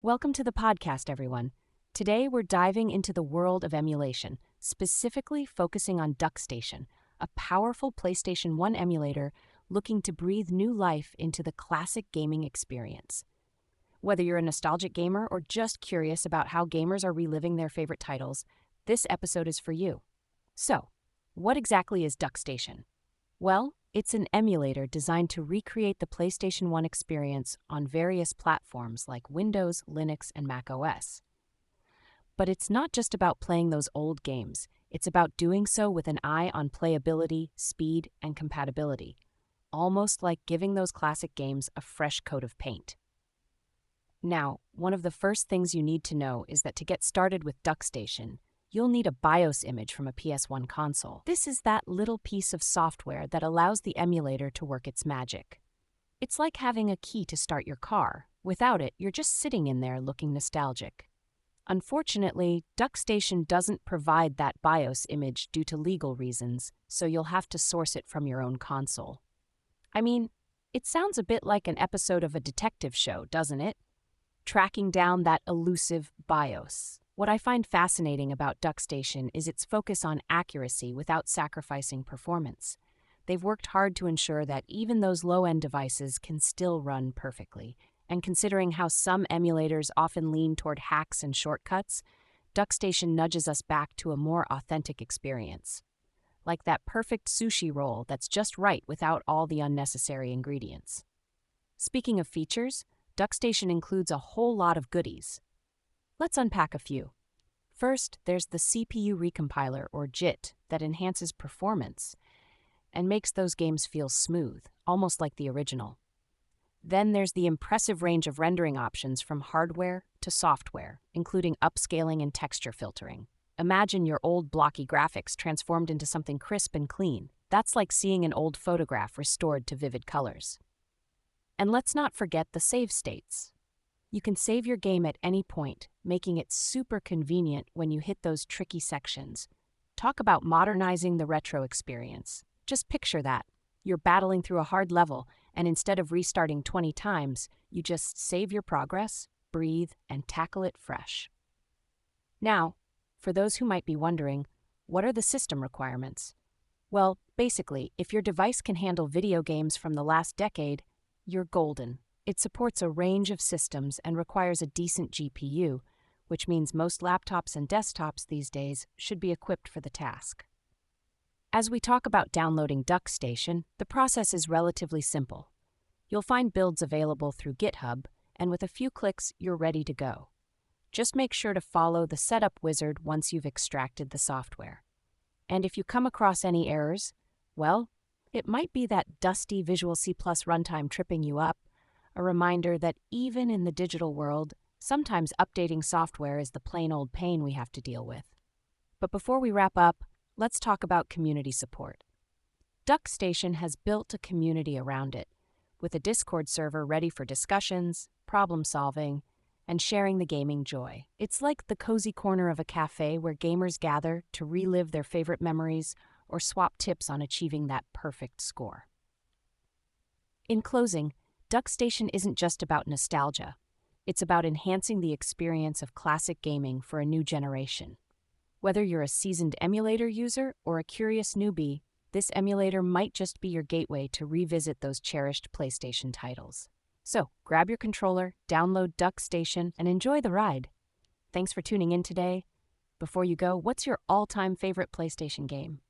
Welcome to the podcast, everyone. Today, we're diving into the world of emulation, specifically focusing on DuckStation, a powerful PlayStation 1 emulator looking to breathe new life into the classic gaming experience. Whether you're a nostalgic gamer or just curious about how gamers are reliving their favorite titles, this episode is for you. So, what exactly is DuckStation? Well, it's an emulator designed to recreate the PlayStation 1 experience on various platforms like Windows, Linux, and Mac OS. But it's not just about playing those old games. It's about doing so with an eye on playability, speed, and compatibility, almost like giving those classic games a fresh coat of paint. Now, one of the first things you need to know is that to get started with DuckStation, you'll need a BIOS image from a PS1 console. This is that little piece of software that allows the emulator to work its magic. It's like having a key to start your car. Without it, you're just sitting in there looking nostalgic. Unfortunately, DuckStation doesn't provide that BIOS image due to legal reasons, so you'll have to source it from your own console. I mean, it sounds a bit like an episode of a detective show, doesn't it? Tracking down that elusive BIOS. What I find fascinating about DuckStation is its focus on accuracy without sacrificing performance. They've worked hard to ensure that even those low-end devices can still run perfectly. And considering how some emulators often lean toward hacks and shortcuts, DuckStation nudges us back to a more authentic experience. Like that perfect sushi roll that's just right without all the unnecessary ingredients. Speaking of features, DuckStation includes a whole lot of goodies. Let's unpack a few. First, there's the CPU recompiler, or JIT, that enhances performance and makes those games feel smooth, almost like the original. Then there's the impressive range of rendering options from hardware to software, including upscaling and texture filtering. Imagine your old blocky graphics transformed into something crisp and clean. That's like seeing an old photograph restored to vivid colors. And let's not forget the save states. You can save your game at any point, making it super convenient when you hit those tricky sections. Talk about modernizing the retro experience. Just picture that. You're battling through a hard level, and instead of restarting 20 times, you just save your progress, breathe, and tackle it fresh. Now, for those who might be wondering, what are the system requirements? Well, basically, if your device can handle video games from the last decade, you're golden. It supports a range of systems and requires a decent GPU, which means most laptops and desktops these days should be equipped for the task. As we talk about downloading DuckStation, the process is relatively simple. You'll find builds available through GitHub, and with a few clicks, you're ready to go. Just make sure to follow the setup wizard once you've extracted the software. And if you come across any errors, well, it might be that dusty Visual C+ runtime tripping you up, a reminder that even in the digital world, sometimes updating software is the plain old pain we have to deal with. But before we wrap up, let's talk about community support. DuckStation has built a community around it, with a Discord server ready for discussions, problem solving, and sharing the gaming joy. It's like the cozy corner of a cafe where gamers gather to relive their favorite memories or swap tips on achieving that perfect score. In closing, DuckStation isn't just about nostalgia. It's about enhancing the experience of classic gaming for a new generation. Whether you're a seasoned emulator user or a curious newbie, this emulator might just be your gateway to revisit those cherished PlayStation titles. So, grab your controller, download DuckStation, and enjoy the ride. Thanks for tuning in today. Before you go, what's your all-time favorite PlayStation game?